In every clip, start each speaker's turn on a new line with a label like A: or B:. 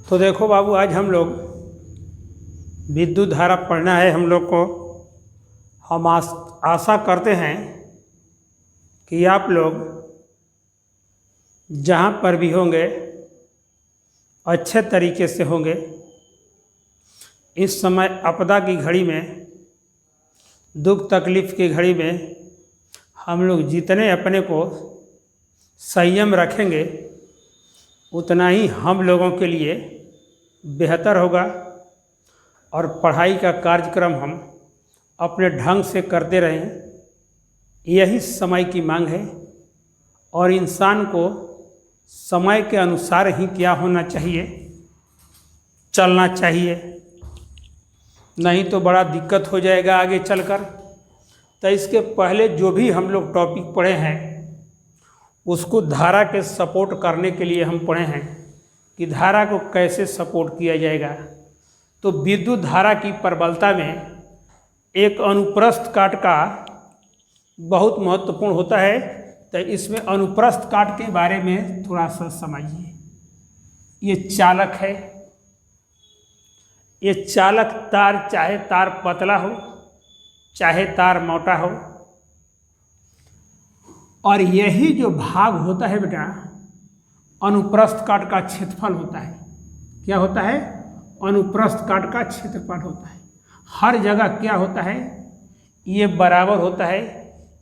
A: तो देखो बाबू, आज हम लोग विद्युत धारा पढ़ना है हम लोग को। हम आशा करते हैं कि आप लोग जहाँ पर भी होंगे अच्छे तरीके से होंगे। इस समय आपदा की घड़ी में, दुख तकलीफ़ की घड़ी में हम लोग जितने अपने को संयम रखेंगे उतना ही हम लोगों के लिए बेहतर होगा। और पढ़ाई का कार्यक्रम हम अपने ढंग से करते रहें, यही समय की मांग है। और इंसान को समय के अनुसार ही क्या होना चाहिए, चलना चाहिए, नहीं तो बड़ा दिक्कत हो जाएगा आगे चलकर। तो इसके पहले जो भी हम लोग टॉपिक पढ़े हैं उसको धारा के सपोर्ट करने के लिए हम पढ़े हैं कि धारा को कैसे सपोर्ट किया जाएगा। तो विद्युत धारा की प्रबलता में एक अनुप्रस्थ काट का बहुत महत्वपूर्ण होता है। तो इसमें अनुप्रस्थ काट के बारे में थोड़ा सा समझिए। ये चालक है, ये चालक तार, चाहे तार पतला हो चाहे तार मोटा हो, और यही जो भाग होता है बेटा अनुप्रस्थ काट का क्षेत्रफल होता है। क्या होता है? अनुप्रस्थ काट का क्षेत्रफल होता है। हर जगह क्या होता है? ये बराबर होता है।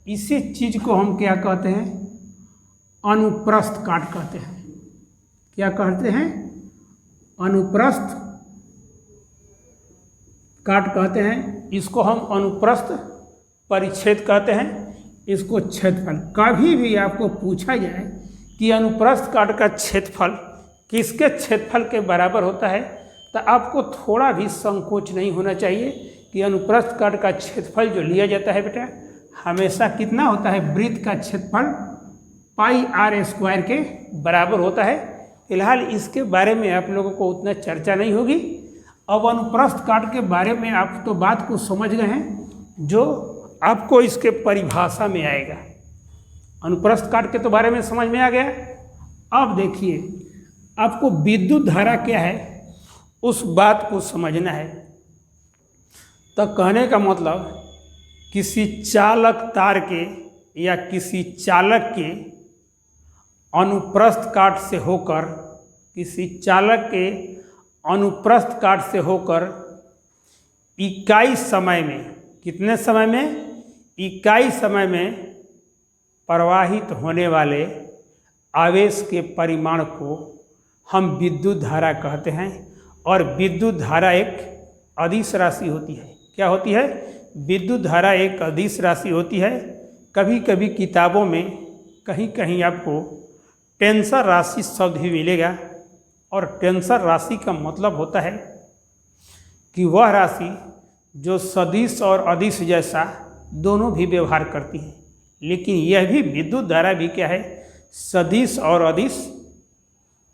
A: इसी चीज को हम क्या कहते हैं? अनुप्रस्थ काट कहते हैं। क्या कहते हैं? अनुप्रस्थ काट कहते हैं। इसको हम अनुप्रस्थ परिच्छेद कहते हैं, इसको क्षेत्रफल। कभी भी आपको पूछा जाए कि अनुप्रस्थ काट का क्षेत्रफल किसके क्षेत्रफल के बराबर होता है, तो आपको थोड़ा भी संकोच नहीं होना चाहिए कि अनुप्रस्थ काट का क्षेत्रफल जो लिया जाता है बेटा हमेशा कितना होता है? वृत्त का क्षेत्रफल पाई आर स्क्वायर के बराबर होता है। फिलहाल इसके बारे में आप लोगों को उतना चर्चा नहीं होगी। अब अनुप्रस्थ काट के बारे में आप तो बात को समझ गए हैं, जो आपको इसके परिभाषा में आएगा। अनुप्रस्थ काट के तो बारे में समझ में आ गया। अब देखिए, आपको विद्युत धारा क्या है उस बात को समझना है। तो कहने का मतलब किसी चालक तार के या किसी चालक के अनुप्रस्थ काट से होकर, किसी चालक के अनुप्रस्थ काट से होकर इकाई समय में, कितने समय में? इकाई समय में प्रवाहित होने वाले आवेश के परिमाण को हम विद्युत धारा कहते हैं। और विद्युत धारा एक अदिश राशि होती है। क्या होती है? विद्युत धारा एक अदिश राशि होती है। कभी कभी किताबों में कहीं कहीं आपको टेंसर राशि शब्द भी मिलेगा। और टेंसर राशि का मतलब होता है कि वह राशि जो सदिश और अदिश जैसा दोनों भी व्यवहार करती है। लेकिन यह भी विद्युत धारा भी क्या है? सदिश और अदिश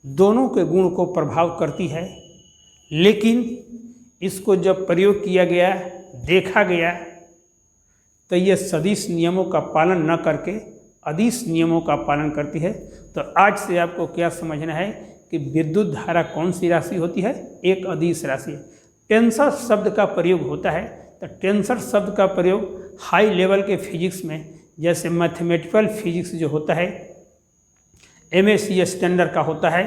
A: दोनों के गुण को प्रभाव करती है। लेकिन इसको जब प्रयोग किया गया, देखा गया, तो यह सदिश नियमों का पालन न करके अदिश नियमों का पालन करती है। तो आज से आपको क्या समझना है कि विद्युत धारा कौन सी राशि होती है? एक अदिश राशि। टेंसर शब्द का प्रयोग होता है। तो टेंसर शब्द का प्रयोग हाई लेवल के फिजिक्स में, जैसे मैथमेटिकल फिजिक्स जो होता है, MSc स्टैंडर्ड का होता है,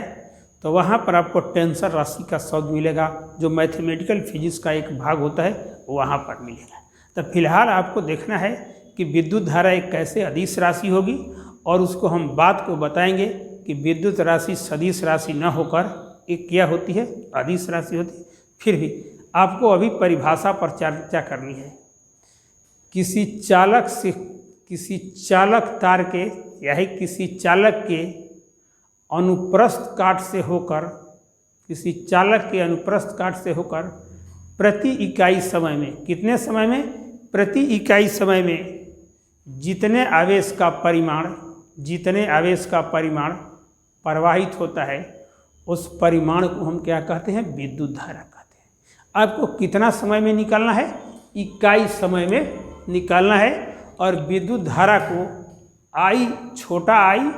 A: तो वहाँ पर आपको टेंसर राशि का शब्द मिलेगा, जो मैथमेटिकल फिजिक्स का एक भाग होता है, वहाँ पर मिलेगा। तो फिलहाल आपको देखना है कि विद्युत धारा एक कैसे अदिश राशि होगी, और उसको हम बात को बताएंगे कि विद्युत राशि सदिश राशि न होकर एक क्या होती है? अदिश राशि होती है। फिर भी आपको अभी परिभाषा पर चर्चा करनी है। किसी चालक से, किसी चालक तार के या किसी चालक के अनुप्रस्थ काट से होकर, किसी चालक के अनुप्रस्थ काट से होकर प्रति इकाई समय में, कितने समय में? प्रति इकाई समय में जितने आवेश का परिमाण, जितने आवेश का परिमाण प्रवाहित होता है उस परिमाण को हम क्या कहते हैं? विद्युत धारा कहते हैं। आपको कितना समय में निकालना है? इकाई समय में निकालना है। और विद्युत धारा को आई, छोटा आई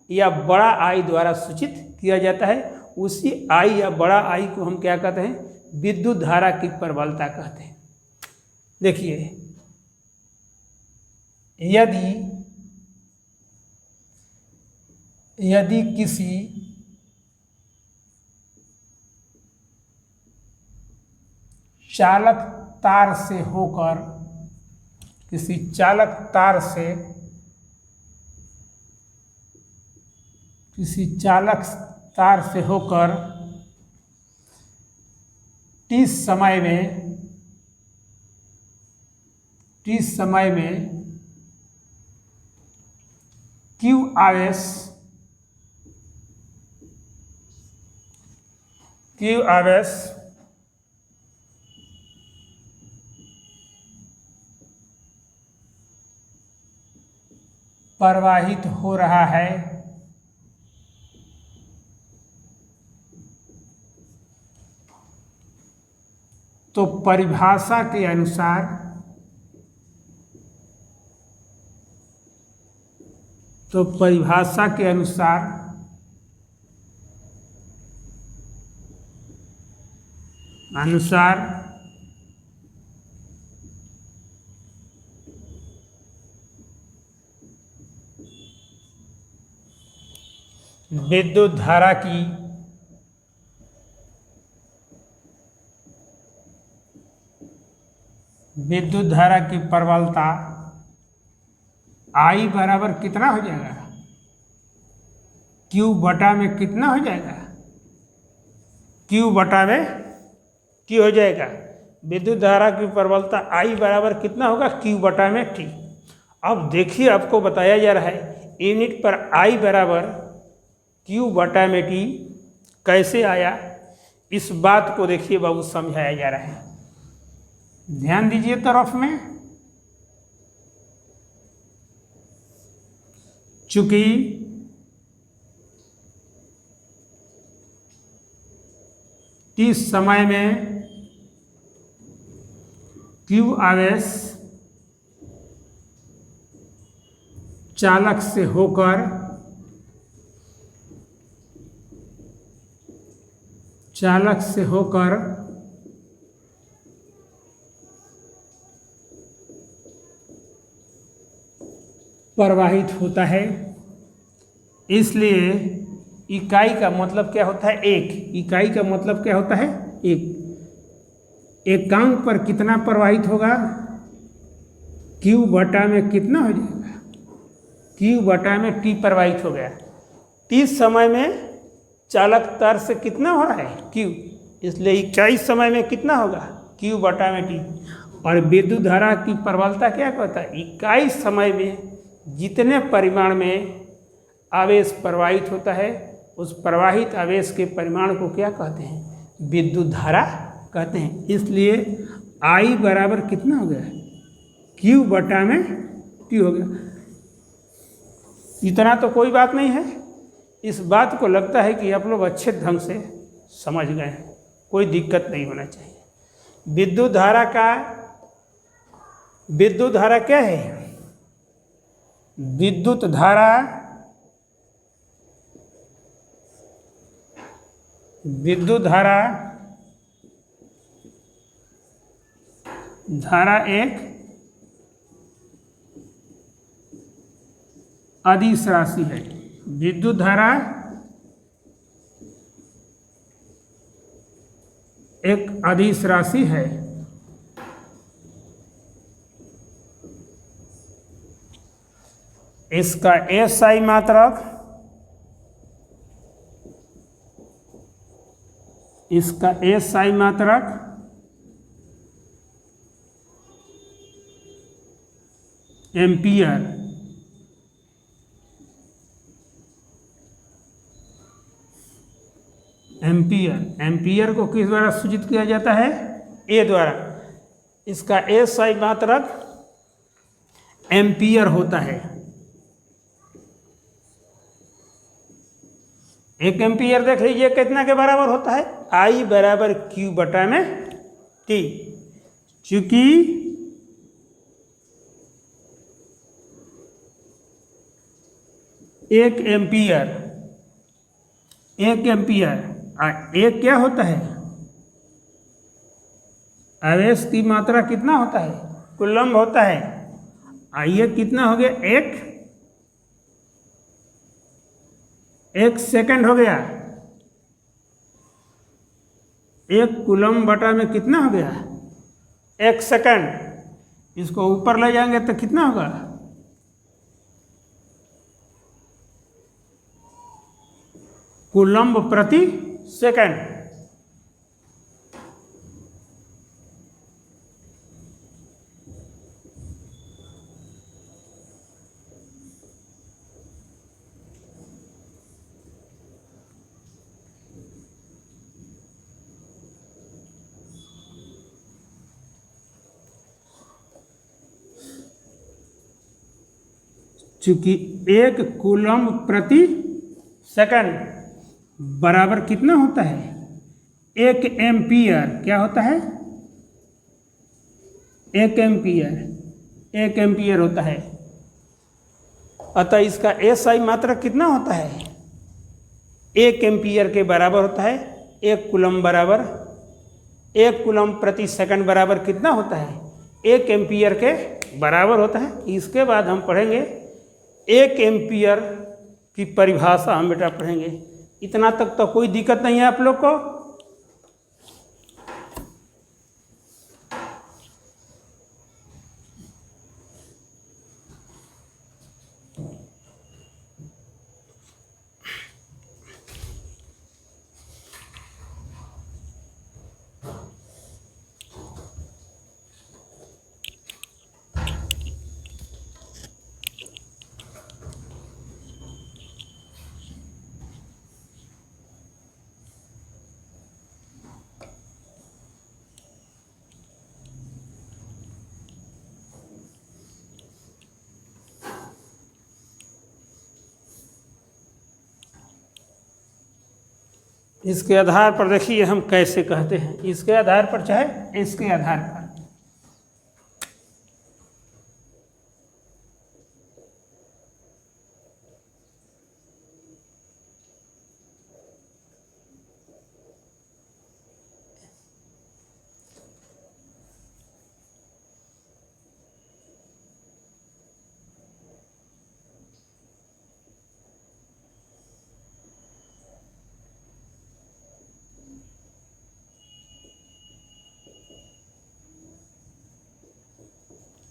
A: या बड़ा आई द्वारा सूचित किया जाता है। उसी आई या बड़ा आई को हम क्या कहते हैं, विद्युत धारा की प्रबलता कहते हैं। देखिए, यदि किसी चालक तार से होकर टी समय में क्यू आवेश प्रवाहित हो रहा है, तो परिभाषा के अनुसार विद्युत धारा की प्रबलता I बराबर कितना हो जाएगा, Q बटा में कितना हो जाएगा, Q बटा में Q हो जाएगा। विद्युत धारा की प्रबलता I बराबर कितना होगा, Q बटा में T। अब देखिए, आपको बताया जा रहा है यूनिट पर I बराबर Q बटा में T कैसे आया, इस बात को देखिए बाबू समझाया जा रहा है। ध्यान दीजिए तरफ में, चूंकि इस समय में क्यू आवेश चालक से होकर प्रवाहित होता है, इसलिए इकाई का मतलब क्या होता है, एक। इकाई का मतलब क्या होता है, एक। एकांक पर कितना प्रवाहित होगा, Q बटा में कितना हो जाएगा, Q बटा में T प्रवाहित हो गया। T समय में चालक तार से कितना हो रहा है, Q, इसलिए इकाई समय में कितना होगा, Q बटा में T। और विद्युत धारा की प्रबलता क्या कहता है, इकाई समय में जितने परिमाण में आवेश प्रवाहित होता है, उस प्रवाहित आवेश के परिमाण को क्या कहते हैं, विद्युत धारा कहते हैं। इसलिए I बराबर कितना हो गया, Q बटा में T हो गया। इतना तो कोई बात नहीं है, इस बात को लगता है कि आप लोग अच्छे ढंग से समझ गए हैं, कोई दिक्कत नहीं होना चाहिए। विद्युत धारा क्या है, विद्युत धारा एक अदिश राशि है। विद्युत धारा एक अदिश राशि है। इसका SI मात्रक, एम्पियर। एम्पियर को किस द्वारा सूचित किया जाता है, A द्वारा। इसका SI मात्रक एम्पियर होता है। 1 एम्पियर देख लीजिए कितना के बराबर होता है, I बराबर Q बटा में T। चूंकि 1 एम्पियर एक क्या होता है, आवेश की मात्रा कितना होता है, कूलम्ब होता है। ये कितना हो गया, एक सेकंड हो गया। एक कूलम्ब बटा में कितना हो गया, एक सेकंड। इसको ऊपर ले जाएंगे तो कितना होगा, कूलम्ब प्रति सेकंड। चूंकि एक कूलम्ब प्रति सेकंड बराबर कितना होता है, एक एम्पियर। क्या होता है, एक एम्पियर होता है। अतः इसका एसआई मात्रक कितना होता है, एक एम्पियर के बराबर होता है। एक कूलम्ब बराबर, एक कूलम्ब प्रति सेकंड बराबर कितना होता है, एक एम्पियर के बराबर होता है। इसके बाद हम पढ़ेंगे एक एम्पियर की परिभाषा, हम बेटा पढ़ेंगे। इतना तक तो कोई दिक्कत नहीं है आप लोग को। इसके आधार पर देखिए हम कैसे कहते हैं, इसके आधार पर चाहे इसके आधार पर।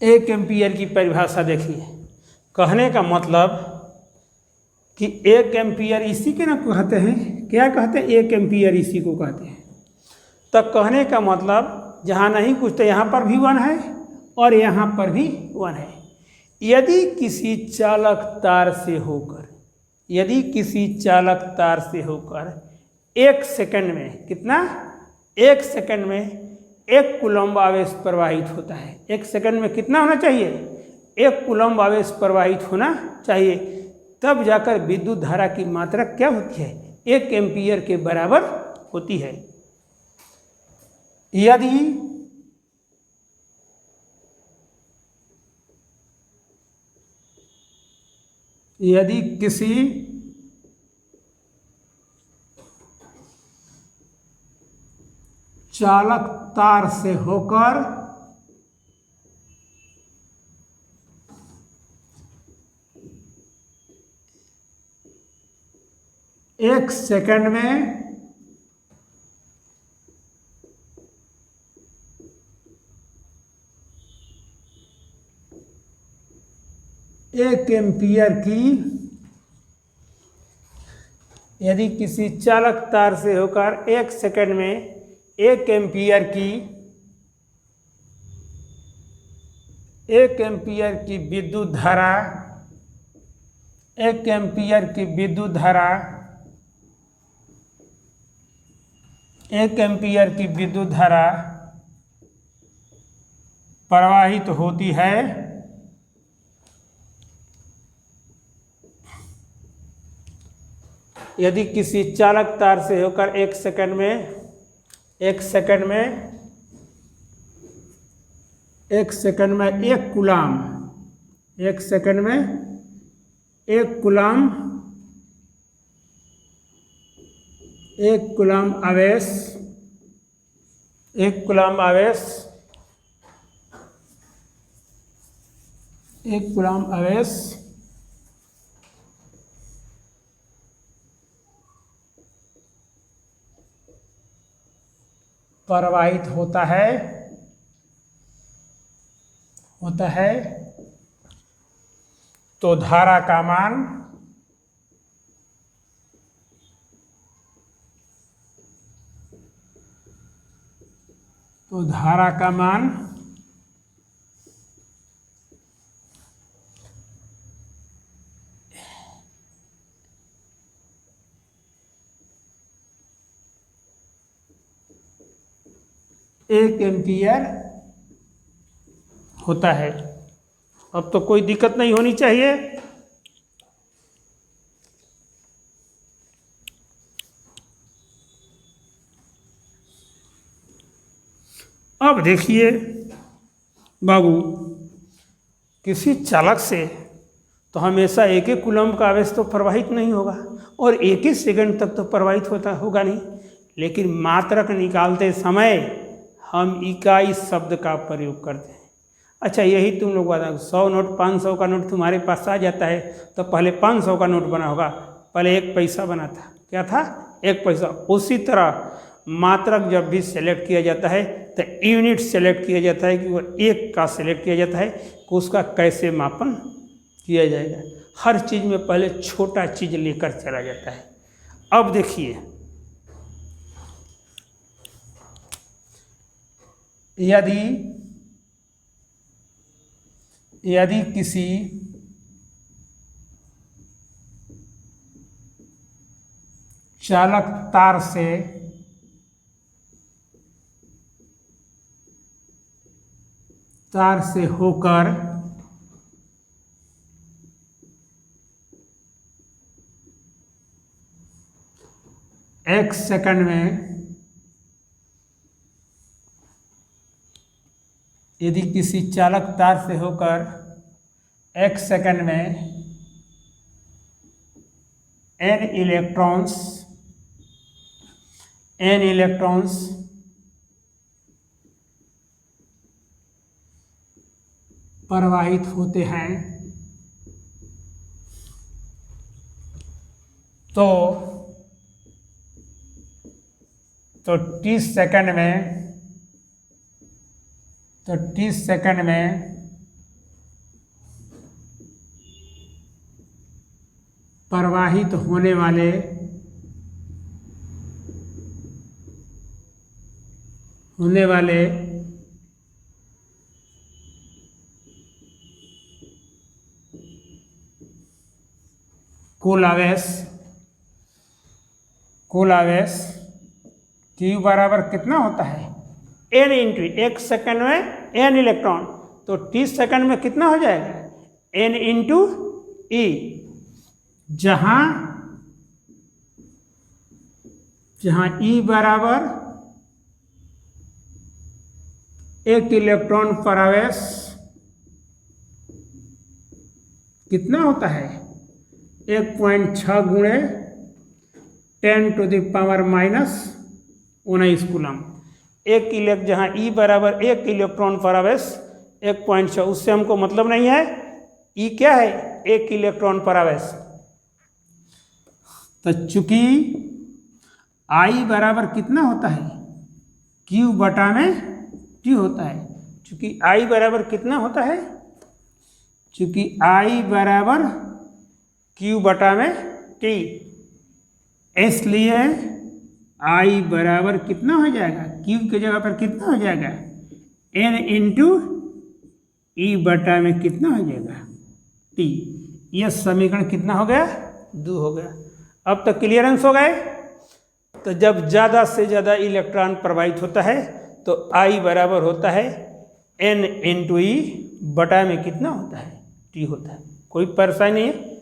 A: एक एम्पियर की परिभाषा देखिए। कहने का मतलब कि एक एम्पियर इसी के ना कहते हैं, क्या कहते हैं, एक एम्पियर इसी को कहते हैं। तो कहने का मतलब जहाँ नहीं कुछ तो यहाँ पर भी 1 है और यहाँ पर भी 1 है। यदि किसी चालक तार से होकर एक सेकंड में कितना, एक सेकंड में एक कूलम्ब आवेश प्रवाहित होता है। एक सेकंड में कितना होना चाहिए, एक कूलम्ब आवेश प्रवाहित होना चाहिए, तब जाकर विद्युत धारा की मात्रा क्या होती है, एक एम्पियर के बराबर होती है। यदि किसी चालक तार से होकर एक सेकंड में एक एम्पियर की, यदि किसी चालक तार से होकर एक सेकंड में एक एम्पियर की विद्युत धारा, एक एम्पियर की विद्युत धारा, एक एम्पियर की विद्युत धारा प्रवाहित होती है, यदि किसी चालक तार से होकर एक सेकंड में एक कूलम्ब एक कूलम्ब आवेश, एक कूलम्ब आवेश, एक कूलम्ब आवेश प्रवाहित होता है तो धारा का मान एक एम्पियर होता है। अब तो कोई दिक्कत नहीं होनी चाहिए। अब देखिए बाबू, किसी चालक से तो हमेशा एक एक कूलम्ब का आवेश तो प्रवाहित नहीं होगा और एक ही सेकंड तक तो प्रवाहित होगा नहीं, लेकिन मात्रक निकालते समय हम इकाई शब्द का प्रयोग करते हैं। अच्छा, यही तुम लोग बताओ, 100 नोट 500 का नोट तुम्हारे पास आ जाता है तो पहले 500 का नोट बना होगा, पहले 1 पैसा बना था। क्या था? 1 पैसा। उसी तरह मात्रक जब भी सेलेक्ट किया जाता है तो यूनिट सेलेक्ट किया जाता है कि वो 1 का सेलेक्ट किया जाता है कि उसका कैसे मापन किया जाएगा। हर चीज़ में पहले छोटा चीज़ लेकर चला जाता है। अब देखिए, यदि किसी चालक तार से होकर एक सेकंड में, यदि किसी चालक तार से होकर 1 सेकंड में n इलेक्ट्रॉन्स प्रवाहित होते हैं तो तीस सेकंड में प्रवाहित होने वाले कुल आवेश Q बराबर कितना होता है? n इंटू 1 सेकंड में n इलेक्ट्रॉन, तो 30 सेकंड में कितना हो जाएगा? n इंटू ई, जहां E बराबर 1 इलेक्ट्रॉन पर आवेश कितना होता है? 1.6 गुणे 10⁻⁻⁹ कूलम्ब। जहाँ E बराबर 1 इलेक्ट्रॉन पर आवेश 1.6, उससे हमको मतलब नहीं है। E क्या है? 1 इलेक्ट्रॉन पर आवेश। तो चूंकि I बराबर कितना होता है? Q बटा में T होता है। चूंकि I बराबर कितना होता है? चूंकि I बराबर Q बटा में T, इसलिए I बराबर कितना हो जाएगा? Q की जगह पर कितना हो जाएगा? n इंटू ई बटा में कितना हो जाएगा? T। यह समीकरण कितना हो गया? 2 हो गया। अब तक क्लियरेंस हो गए। तो जब ज़्यादा से ज़्यादा इलेक्ट्रॉन प्रवाहित होता है तो I बराबर होता है n इंटू ई बटा में कितना होता है? T होता है। कोई परेशानी नहीं है।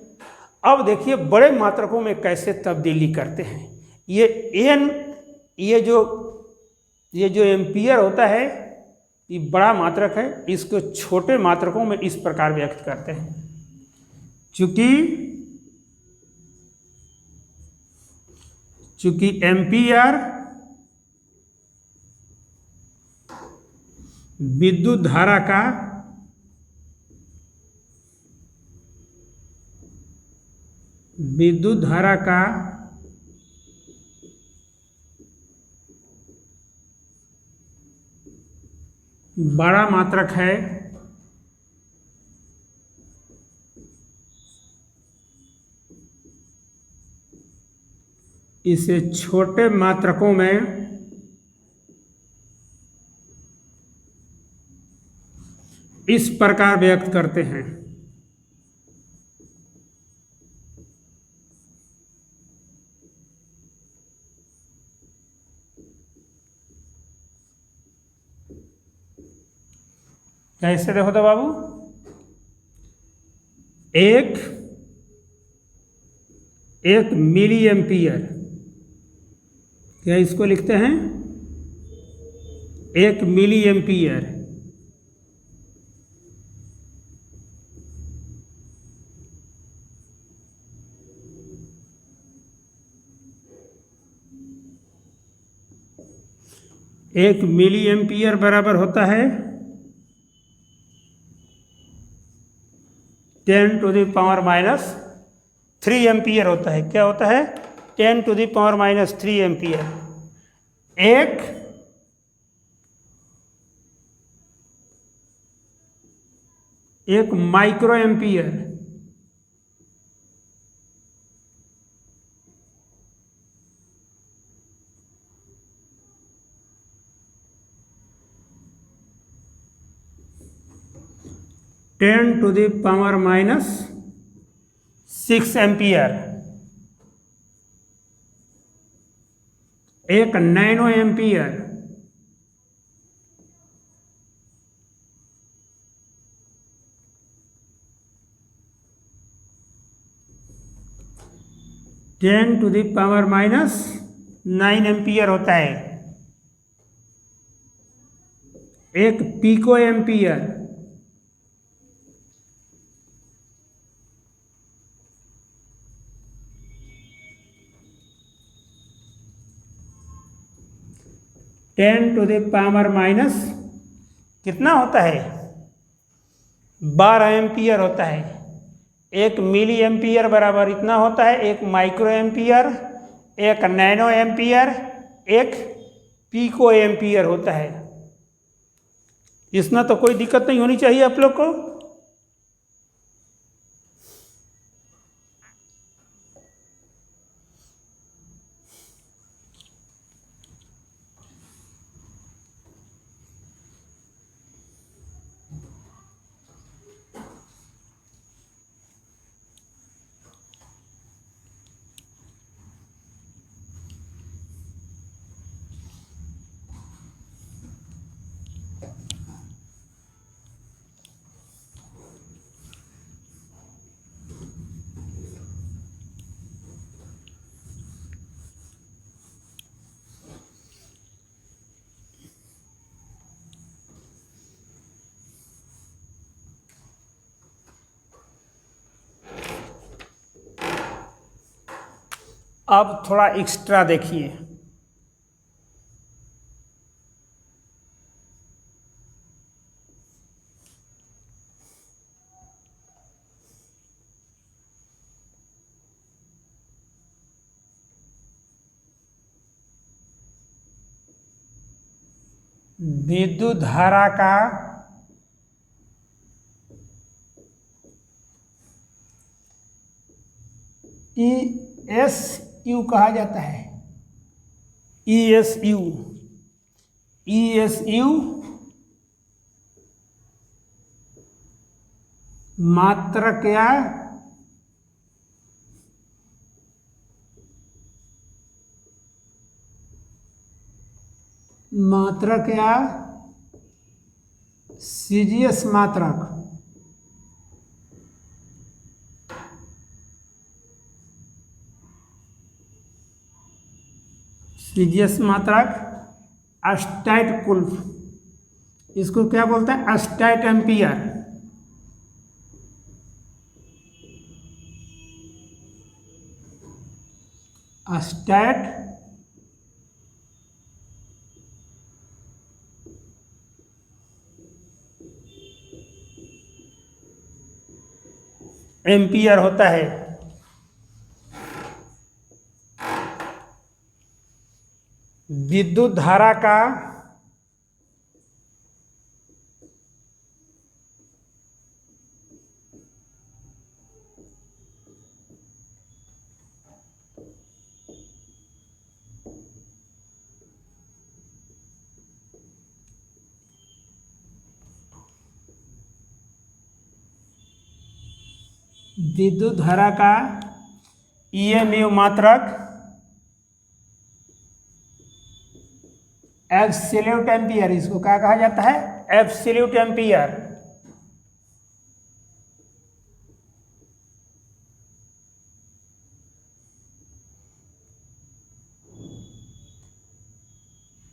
A: अब देखिए बड़े मात्रकों में कैसे तब्दीली करते हैं। ये जो एम्पियर होता है, ये बड़ा मात्रक है। इसको छोटे मात्रकों में इस प्रकार व्यक्त करते हैं। चूंकि चूंकि एम्पियर विद्युत धारा का बड़ा मात्रक है, इसे छोटे मात्रकों में इस प्रकार व्यक्त करते हैं। कैसे देखो तो बाबू, एक मिली एम्पियर, क्या इसको लिखते हैं? 1 मिली एम्पियर बराबर होता है 10⁻³ एम्पियर होता है। क्या होता है? 10⁻³ एम्पियर। एक माइक्रो एम्पियर 10⁻⁶ एम्पियर। एक नैनो एम्पियर 10⁻⁹ एम्पियर होता है। एक पिको एम्पियर 10⁻⁻ कितना होता है? 12 एम्पियर होता है। एक मिली एम्पियर बराबर इतना होता है, एक माइक्रो एम्पियर, एक नैनो एम्पियर, एक पिको एम्पियर होता है। इसमें तो कोई दिक्कत नहीं होनी चाहिए आप लोग को। अब थोड़ा एक्स्ट्रा देखिए। विद्युत धारा का ESU कहा जाता है। ESU मात्रक या सीजीएस मात्रक अस्टैट-कुल्फ, इसको क्या बोलते हैं? अस्टैट एम्पियर। अस्टैट एम्पियर होता है। विद्युत धारा का ईएमयू मात्रक एब्सोल्यूट एम्पियर, इसको क्या कहा जाता है? Absolute ampere.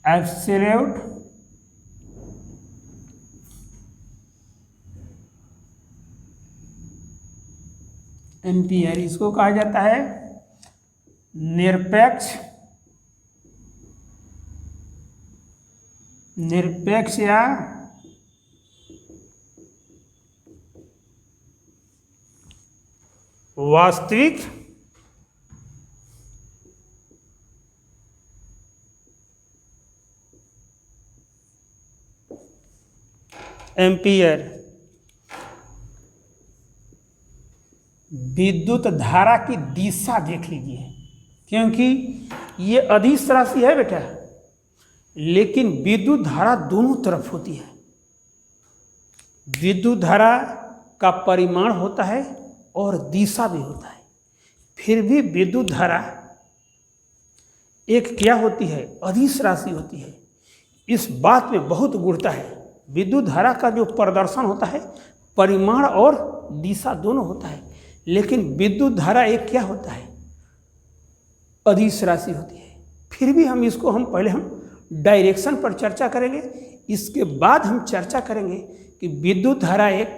A: एब्सोल्यूट एम्पियर, इसको कहा जाता है निरपेक्ष या वास्तविक एम्पियर। विद्युत धारा की दिशा देख लीजिए, क्योंकि ये अदिश राशि है बेटा, लेकिन विद्युत धारा दोनों तरफ होती है। विद्युत धारा का परिमाण होता है और दिशा भी होता है, फिर भी विद्युत धारा एक क्या होती है? अदिश राशि होती है। इस बात में बहुत गूढ़ता है। विद्युत धारा का जो प्रदर्शन होता है परिमाण और दिशा दोनों होता है, लेकिन विद्युत धारा एक क्या होता है? अदिश राशि होती है। फिर भी हम पहले डायरेक्शन पर चर्चा करेंगे, इसके बाद हम चर्चा करेंगे कि विद्युत धारा एक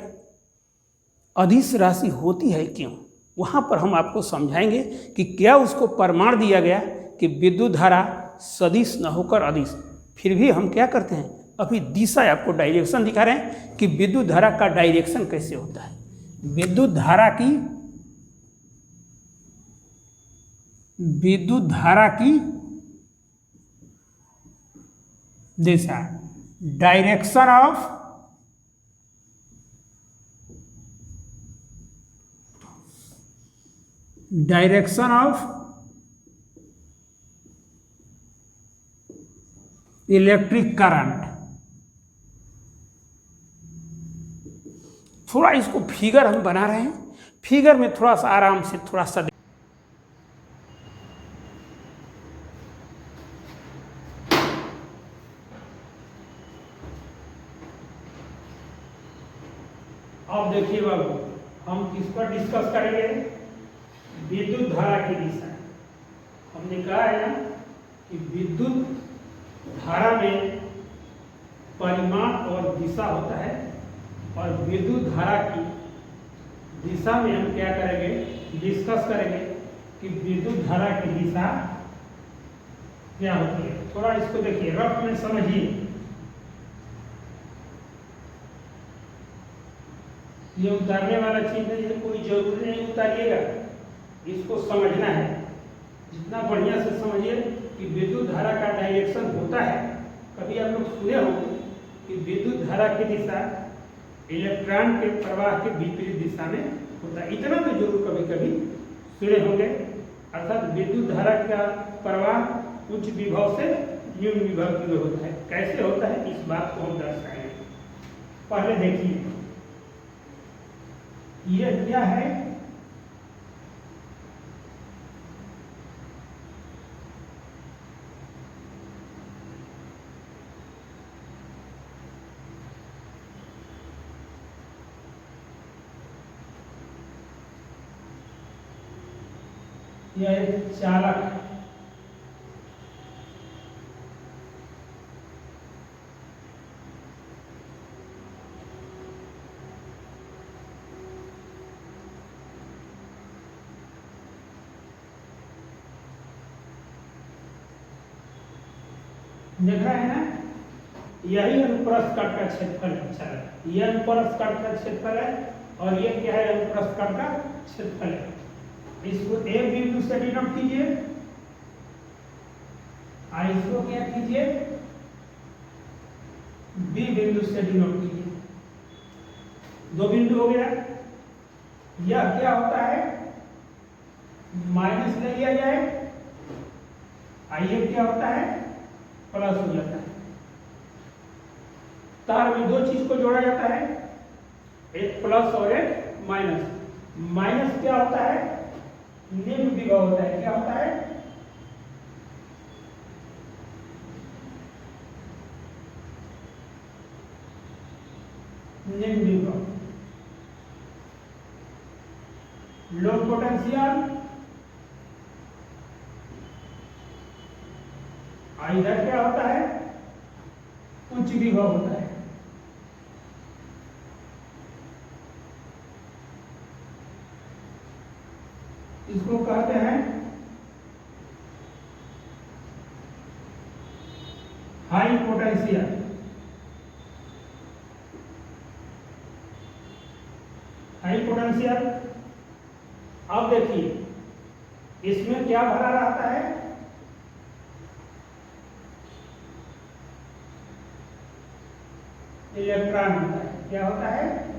A: अदिश राशि होती है क्यों। वहाँ पर हम आपको समझाएंगे कि क्या उसको प्रमाण दिया गया कि विद्युत धारा सदिश न होकर अदिश। फिर भी हम क्या करते हैं, अभी दिशा आपको डायरेक्शन दिखा रहे हैं कि विद्युत धारा का डायरेक्शन कैसे होता है। विद्युत धारा की दिशा, डायरेक्शन ऑफ इलेक्ट्रिक करंट। थोड़ा इसको फिगर हम बना रहे हैं, फिगर में थोड़ा सा आराम से थोड़ा सा अब देखिए बाबू, हम किस पर डिस्कस करेंगे? विद्युत धारा की दिशा। हमने कहा है ना कि विद्युत धारा में परिमाण और दिशा होता है, और विद्युत धारा की दिशा में हम क्या करेंगे? डिस्कस करेंगे कि विद्युत धारा की दिशा क्या होती है। थोड़ा इसको देखिए, रफ में समझिए। ये उतारने वाला चीज है, ये कोई जरूरी नहीं उतारिएगा, इसको समझना है। जितना बढ़िया से समझिए कि विद्युत धारा का डायरेक्शन होता है। कभी आप लोग सुने होंगे कि विद्युत धारा की दिशा इलेक्ट्रॉन के प्रवाह के विपरीत दिशा में होता है। इतना तो जरूर कभी कभी सुने होंगे। अर्थात विद्युत धारा का प्रवाह उच्च विभव से निम्न विभव की ओर होता है। कैसे होता है, इस बात को हम दर्शाएंगे। पहले देखिए, यह क्या है? यह एक चालक है। देख रहे हैं ना, यही अनुप्रस्थ काट का क्षेत्रफल है। यह अनुप्रस्थ काट का क्षेत्रफल है, और ये क्या है? अनुप्रस्थ काट का क्षेत्रफल है। इसको ए बिंदु से डिनोट कीजिए, इसको क्या कीजिए, बी बिंदु से डिनोट कीजिए। दो बिंदु हो गया। यह क्या होता है, माइनस ले लिया जाए, आइए क्या होता है, प्लस हो जाता है। तार में दो चीज को जोड़ा जाता है, एक प्लस और एक माइनस। माइनस क्या होता है, निम्न विभव होता है। क्या होता है, निम्न विभव। लो पोटेंशियल, इधर क्या होता है, उच्च विभव होता है। इसको कहते हैं हाई पोटेंशियल। High potential. अब देखिए इसमें क्या भरा रहता है, इलेक्ट्रॉन होता है। क्या होता है,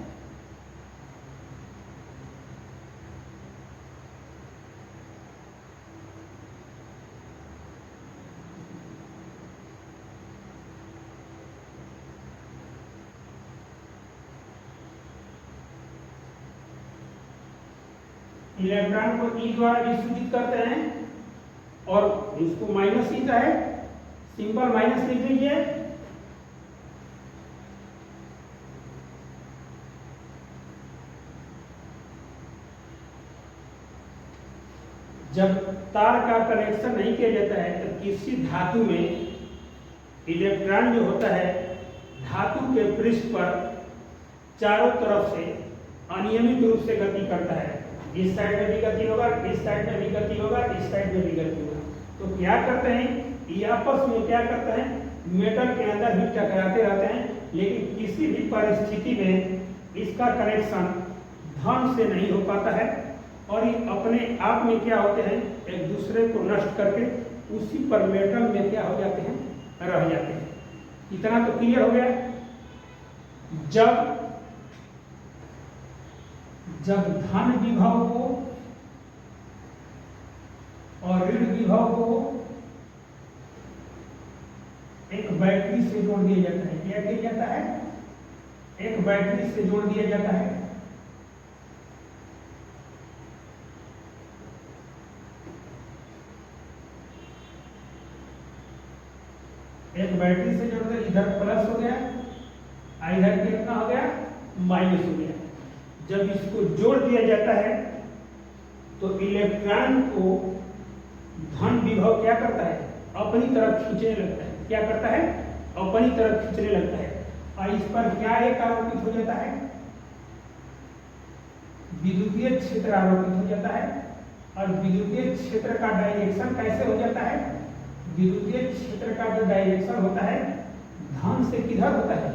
A: इलेक्ट्रॉन को ई द्वारा विसूचित करते हैं और इसको माइनस ई है, सिंपल माइनस लिख लीजिए। जब तार का कनेक्शन नहीं किया जाता है तो किसी धातु में इलेक्ट्रॉन जो होता है धातु के पृष्ठ पर चारों तरफ से अनियमित रूप से गति करता है। इस साइड में भी गति होगा, इस साइड में भी गति होगा, इस साइड में भी गति होगा। तो क्या करते हैं, ये आपस में क्या करते हैं, मेटल के अंदर ही टकराते रहते हैं, लेकिन किसी भी परिस्थिति में इसका कनेक्शन धन से नहीं हो पाता है और ये अपने आप में क्या होते हैं, एक दूसरे को नष्ट करके उसी पर मेटल में क्या हो जाते हैं, रह जाते हैं। इतना तो क्लियर हो गया। जब धन विभव को और ऋण विभव को एक बैटरी से जोड़ दिया जाता है, क्या किया जाता है, एक बैटरी से जोड़ दिया जाता है। एक बैटरी से जोड़ दिया, इधर प्लस हो गया, इधर कितना हो गया, माइनस हो गया। जब इसको जोड़ दिया जाता है तो इलेक्ट्रॉन को धन विभव क्या करता है, अपनी तरफ खींचने लगता है। क्या करता है, अपनी तरफ खींचने लगता है और इस पर क्या एक आरोपित हो जाता है, विद्युतीय क्षेत्र आरोपित हो जाता है। और विद्युतीय क्षेत्र का डायरेक्शन कैसे हो जाता है, विद्युतीय क्षेत्र का जो डायरेक्शन होता है धन से किधर होता है,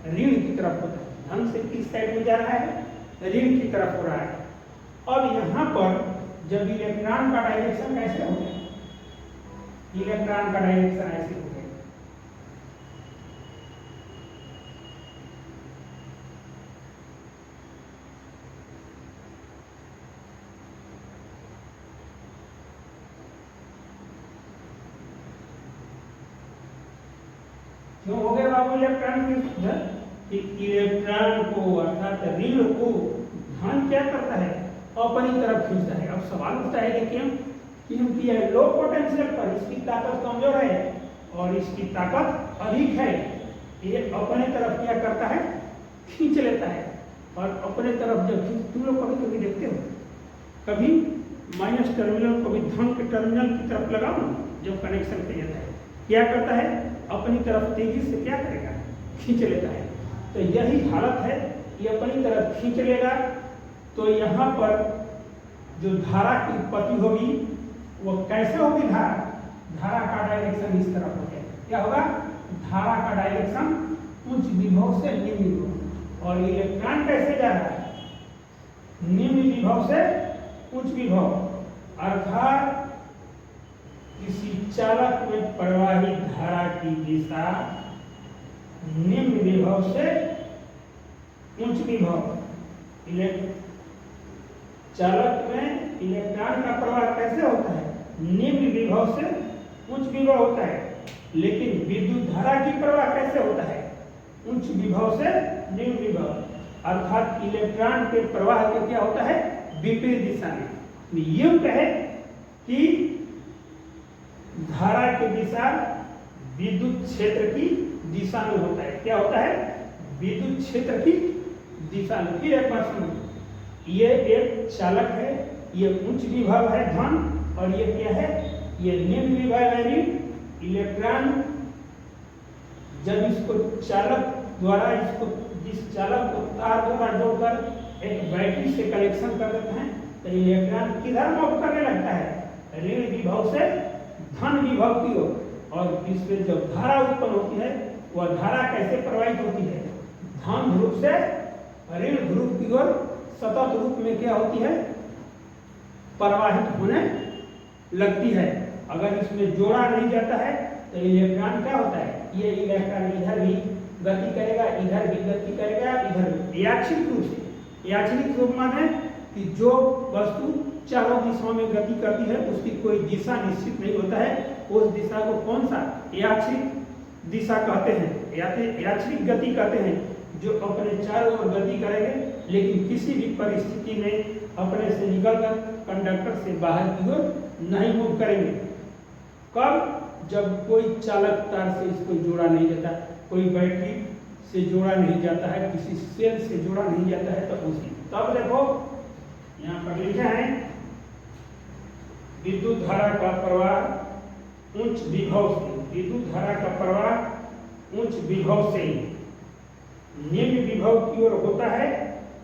A: ऋण की तरफ होता है। धन से किस साइड में जा रहा है, ऋण की तरफ हो रहा है। अब यहाँ पर जब इलेक्ट्रॉन का डायरेक्शन कैसे हो गया, इलेक्ट्रॉन का डायरेक्शन ऐसे हो गया। क्यों हो गए बाबू इलेक्ट्रॉन के, इलेक्ट्रॉन को अर्थात ऋण को धन क्या करता है, अपनी तरफ खींचता है। अब सवाल उठता है कि क्योंकि यह लो पोटेंशियल पर इसकी ताकत कमजोर है और इसकी ताकत अधिक है, ये अपने तरफ क्या करता है, खींच लेता है। और अपने तरफ जब तुम लोग कभी कभी देखते हो, कभी माइनस टर्मिनल को भी धन के टर्मिनल की तरफ लगाओ ना, जब कनेक्शन किया जाता है क्या करता है, अपनी तरफ तेजी से क्या करेगा, खींच लेता है। तो यही हालत है, ये अपनी तरफ खींच लेगा तो यहाँ पर जो धारा की उत्पत्ति होगी वो कैसे होगी, धारा का डायरेक्शन इस तरफ हो जाएगा। क्या होगा, धारा का डायरेक्शन उच्च विभव से निम्न विभव। और इलेक्ट्रॉन कैसे जा रहा है, निम्न विभव से उच्च विभव, अर्थात किसी चालक में प्रवाहित धारा की दिशा निम्न विभव से उच्च विभव। चालक में इलेक्ट्रॉन का प्रवाह कैसे होता है? निम्न विभव से उच्च विभव होता है। लेकिन विद्युत धारा की प्रवाह कैसे होता है? उच्च विभव से निम्न विभव, अर्थात इलेक्ट्रॉन के प्रवाह के क्या होता है? विपरीत दिशा में। यूं कहे कि धारा की दिशा विद्युत क्षेत्र की दिशा में होता है। क्या होता है? विद्युत क्षेत्र की दिशा में। फिर एक बार सुनो, ये एक चालक है, ये उच्च विभव है धन, और ये क्या है? ये निम्न विभव है। इलेक्ट्रॉन जब इसको चालक द्वारा जिस चालक को तार द्वारा जोड़कर एक बैटरी से कनेक्शन कर देते हैं तो इलेक्ट्रॉन किधर मूव करने लगता है? ऋण विभव से धन विभव की ओर। और इसमें जब धारा उत्पन्न होती है वह धारा कैसे प्रवाहित होती है? धन ध्रुव से ऋण ध्रुव की ओर सतत रूप में क्या होती है? प्रवाहित होने लगती है। अगर इसमें जोड़ा नहीं जाता है तो इलेक्ट्रॉन क्या होता है? ये इलेक्ट्रॉन इधर भी गति करेगा, इधर भी गति करेगा, इधर भी। यादृच्छिक रूप से, यादृच्छिक रूप माने कि जो वस्तु चारों दिशाओं में गति करती है उसकी कोई दिशा निश्चित नहीं होता है। उस दिशा को कौन सा? यादृच्छिक दिशा कहते हैं, यादृच्छिक गति कहते हैं, जो अपने चारों ओर गति करेंगे लेकिन किसी भी परिस्थिति में अपने से निकलकर कंडक्टर से बाहर की ओर नहीं मूव करेंगे। कब? जब कोई चालक तार से इसको जोड़ा नहीं जाता, कोई बैटरी से जोड़ा नहीं जाता है, किसी सेल से जोड़ा नहीं जाता है, तो उसी तब देखो यहाँ पर लिखा है विद्युत धारा का प्रवाह उच्च विभव से, विद्युत धारा का प्रवाह उच्च विभव से निम्न विभव की ओर होता है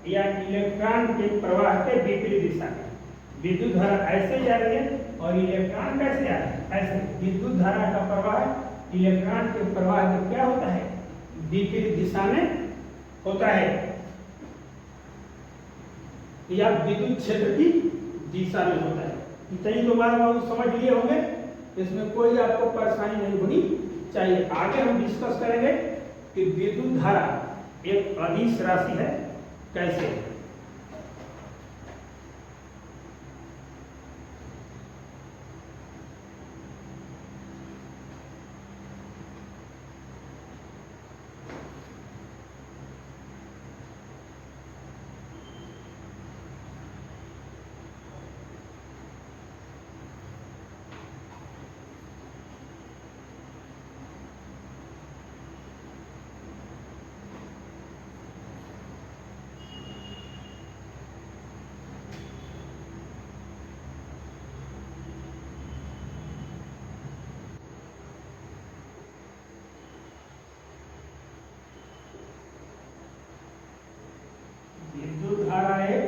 A: या इलेक्ट्रॉन के प्रवाह के विपरीत दिशा में। विद्युत धारा ऐसे जा रही है और इलेक्ट्रॉन कैसे आ रहा है? ऐसे। विद्युत धारा का प्रवाह इलेक्ट्रॉन के प्रवाह में क्या होता है? विपरीत दिशा में होता है या विद्युत क्षेत्र की दिशा में होता है। इतनी तो बात आप समझ लिए होंगे, इसमें कोई आपको परेशानी नहीं होनी चाहिए। आगे हम डिस्कस करेंगे कि विद्युत धारा एक अदिश राशि है कैसे। विद्युत धारा एक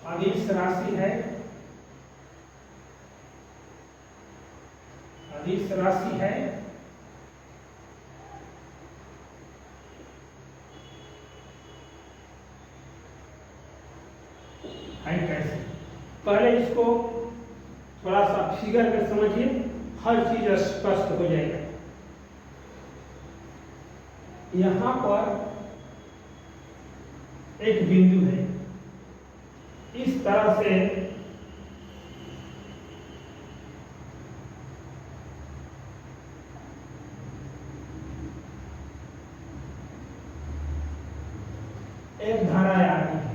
A: अदिश राशि है, अदिश राशि है कैसे? पहले इसको थोड़ा सा फिगर में समझिए, हर चीज स्पष्ट हो जाएगा। यहां पर एक बिंदु है, इस तरह से एक धारा आ रही है।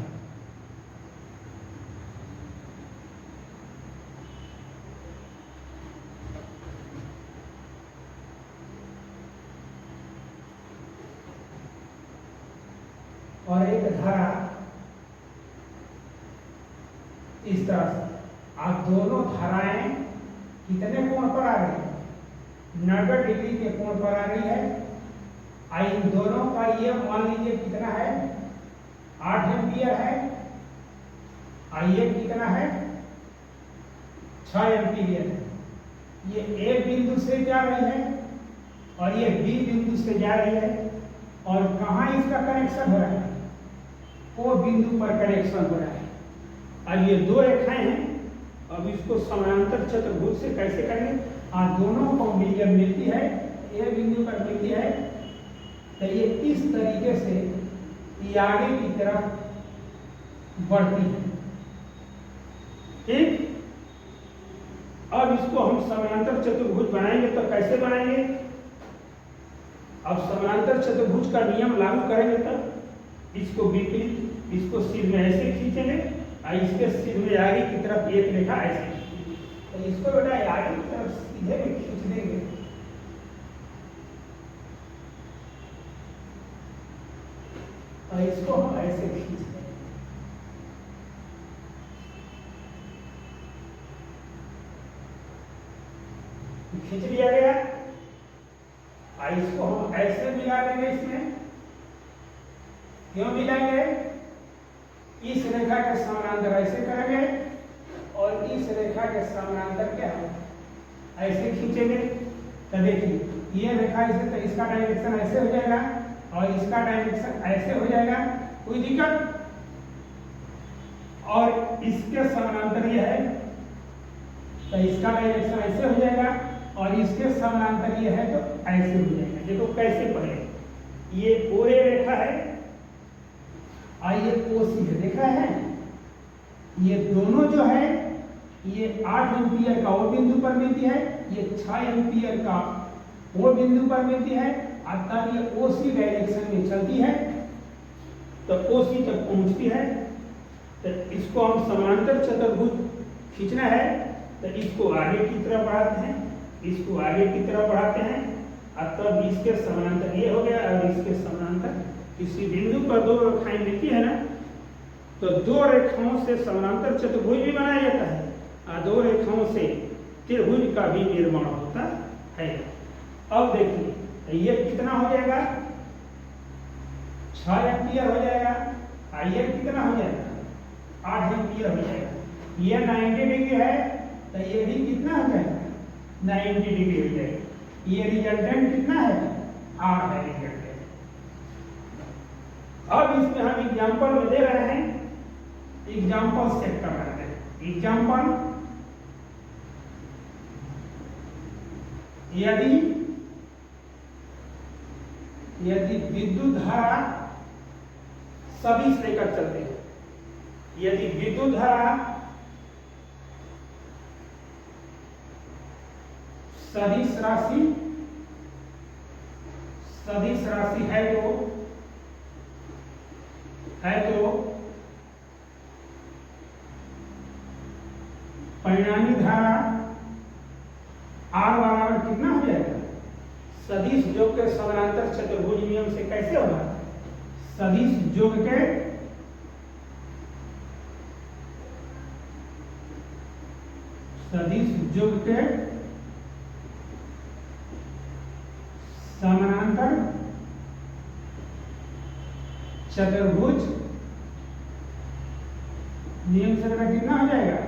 A: और एक धारा इस तरह से। आप दोनों धाराएं कितने कोण पर आ रही है? 90 डिग्री के कोण पर आ रही है। इन दोनों का ये मान लीजिए कितना है? 8 एम्पियर है। ये कितना है? 6 एम्पियर है। ये ए बिंदु से जा रही है और ये बी बिंदु से जा रही है। और कहाँ इसका कनेक्शन हो रहा है, वो बिंदु पर कनेक्शन हो रहा है। अब ये दो रेखाएं हैं, अब इसको समानांतर चतुर्भुज से कैसे करेंगे, दोनों को जब मिलती है, ये बिंदु पर मिलती है, तो ये इस तरीके से ये आगे की तरफ बढ़ती है। ठीक, अब इसको हम समानांतर चतुर्भुज बनाएंगे तो कैसे बनाएंगे, अब समानांतर चतुर्भुज का नियम लागू करेंगे तब इसको विपरीत, इसको सिर में ऐसे खींचेंगे और इसके सिर में आगे की तरफ एक रेखा ऐसे खींचेंगे, तो इसको बेटा आगे की तरफ सीधे में खींच देंगे। और इसको हम ऐसे खींच देंगे, खींच लिया गया। इसको हम ऐसे मिला देंगे, इसमें क्यों मिलाएंगे, इस रेखा के समानांतर ऐसे करेंगे और इस रेखा के समानांतर क्या है ऐसे खींचेंगे। तो देखिए ये रेखा ऐसे, तो इसका डायरेक्शन ऐसे हो जाएगा और इसका डायरेक्शन ऐसे हो जाएगा, कोई दिक्कत। और इसके समानांतर ये है, तो इसका डायरेक्शन ऐसे हो जाएगा और इसके समानांतर ये है तो ऐसे हो जाएगा। देखो कैसे, पहले ये OA रेखा है और ये OC है, देखा है, ये दोनों जो है ये 8 एम्पियर का वो बिंदु पर मिलती है, ये 6 एम्पियर का वो बिंदु पर मिलती है, और तब ये OC डायरेक्शन में चलती है तो OC तक पहुंचती है। तो इसको हम समानांतर चतुर्भुज खींचना है, तो इसको आगे की तरफ बढ़ाते हैं, इसको आगे की तरफ बढ़ाते हैं, और तब इसके समानांतर ये हो गया और इसके समानांतर किसी बिंदु पर दो रेखाएं मिलती है ना, तो दो रेखाओं से समानांतर चतुर्भुज भी बनाया जाता है और दो रेखाओं से त्रिभुज का भी निर्माण होता है। अब देखिए ये कितना हो जाएगा, 6 एम्पियर हो जाएगा, और ये कितना हो जाएगा, 8 एम्पियर हो जाएगा। ये 90 डिग्री है तो ये भी कितना हो जाएगा, 90 डिग्री हो जाएगा। ये रिजल्टेंट कितना है, R है रिजल्टेंट। अब इसमें हम एग्जाम्पल में दे रहे हैं, एग्जाम्पल सेट कर रहे हैं। एग्जाम्पल, यदि विद्युत धारा सदिश लेकर चलते हैं, यदि विद्युत धारा सदिश राशि है तो परिणामी धारा R बराबर कितना हो जाएगा, सदिश योग के समानांतर चतुर्भुज नियम से कैसे होगा, सदिश योग के समानांतर चतुर्भुज नियम से कितना हो जाएगा,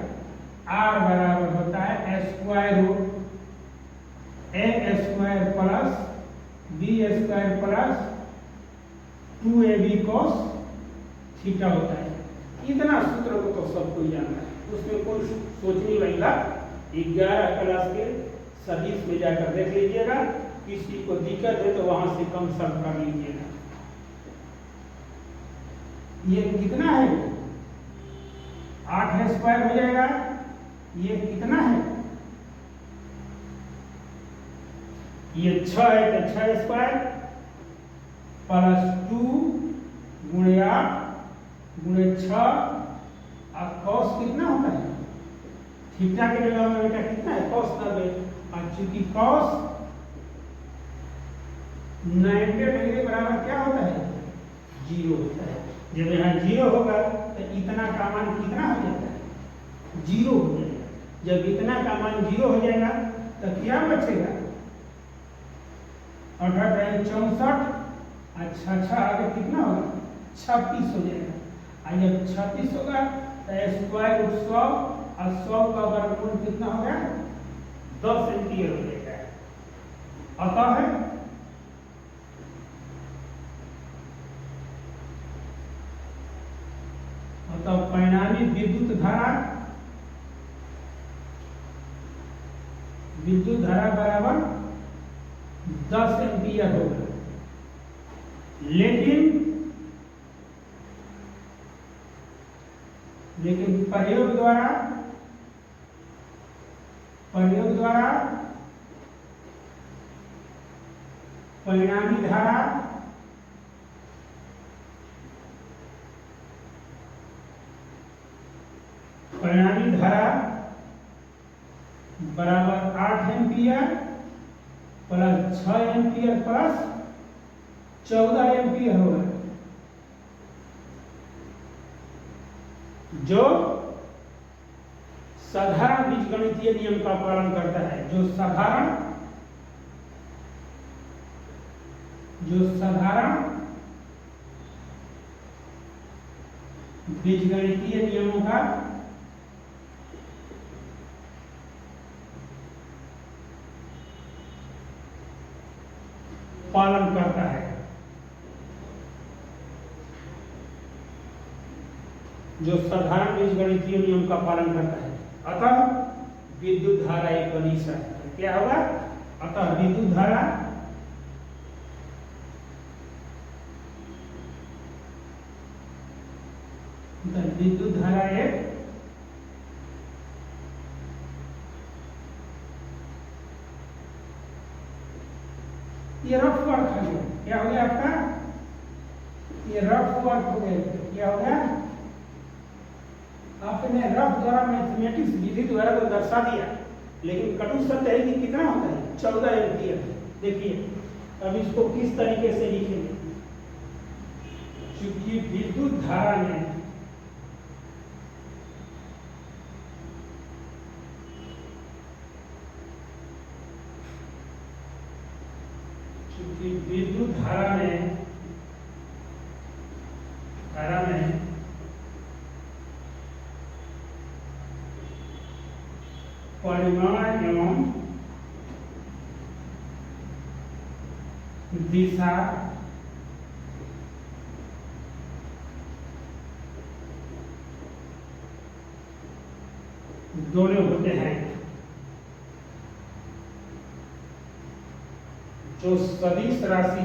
A: R बराबर होता है square root A square plus B square plus 2AB cos theta होता है। इतना सूत्र को तो सबको जानना है, उसमें कोई सोचने वाली बात 11 क्लास के सदिश में जाकर देख लीजिएगा, किसी को दिक्कत है तो वहां से कंसल्ट कर लीजिएगा। ये कितना है, 8 स्क्वायर हो जाएगा, ये कितना है, ये 6 है तो 6 स्क्वायर प्लस 2 गुणे 8 गुणे 6, और कॉस कितना होता है, थीटा के जगह में बेटा कितना है, कॉस 90, और चूंकि कॉस 90 डिग्री बराबर क्या होता है, 0 होता है। जब यहाँ 0 होगा तो इतना का मान कितना हो जाता है, 0 हो जाएगा। जब इतना का मान 0 हो जाएगा तो क्या बचेगा, 64, अच्छा आगे कितना होगा, 36 हो जाएगा। और जब 36 होगा तो स्क्वायर रूट 100, और 100 का वर्गमूल कितना हो गया, 10 एम्पियर हो जाएगा। अतः तब परिणामी विद्युत धारा बराबर 10 एम्पियर होगा। लेकिन प्रयोग द्वारा परिणामी धारा बराबर 8 ampere plus 6 ampere plus 14 ampere होगा, जो साधारण बीजगणितीय नियम का पालन करता है। जो साधारण बीजगणितीय नियमों का पालन करता है। जो साधारण बीजगणितीय नियम का पालन करता है। अतः विद्युत धारा एक अदिश है। क्या होगा? अतः विद्युत धारा एक ये रफ वर्क है। क्या हो गया आपका? ये रफ वर्क हो गया। क्या हो गया? आपने रफ द्वारा मैथमेटिक्स विधि द्वारा तो दर्शा दिया, लेकिन कटु सत्य है कि कितना होता है? 14 एम्पियर। देखिए अब इसको किस तरीके से लिखेंगे। चूंकि विद्युत धारा में परिमाण एवं दिशा दोनों होते हैं। जो सदिश राशि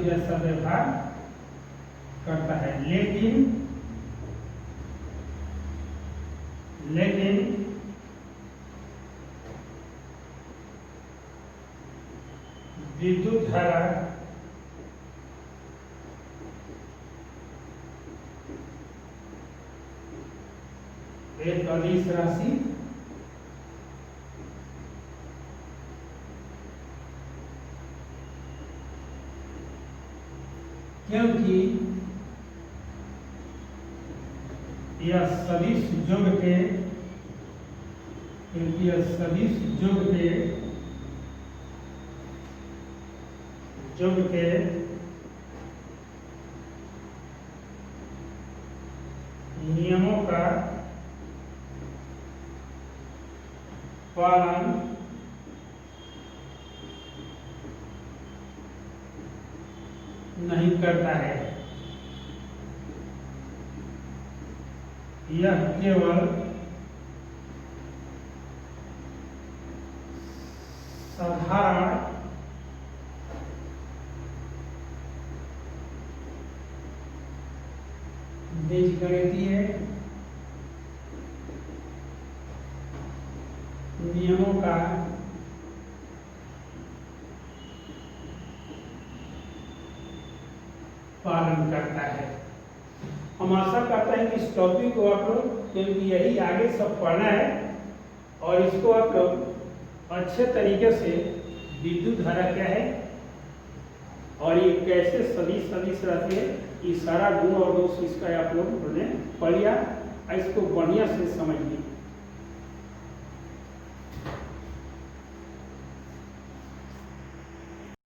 A: जैसा व्यवहार करता है, लेकिन विद्युत धारा एक अदिश राशि क्योंकि यह सदिश जोड़ के नियमों का पालन नहीं करता है। यह केवल साधारण बीजगणितीय नियमों का पालन करता है। हम आशा करते हैं कि इस टॉपिक को आप लोग, क्योंकि यही आगे सब पढ़ना है, और इसको आप लोग अच्छे तरीके से विद्युत धारा क्या है और ये कैसे सदिश रहती है, ये सारा गुण और दोष इसका आप लोग पढ़ लिया। इसको बढ़िया से समझ लीजिए।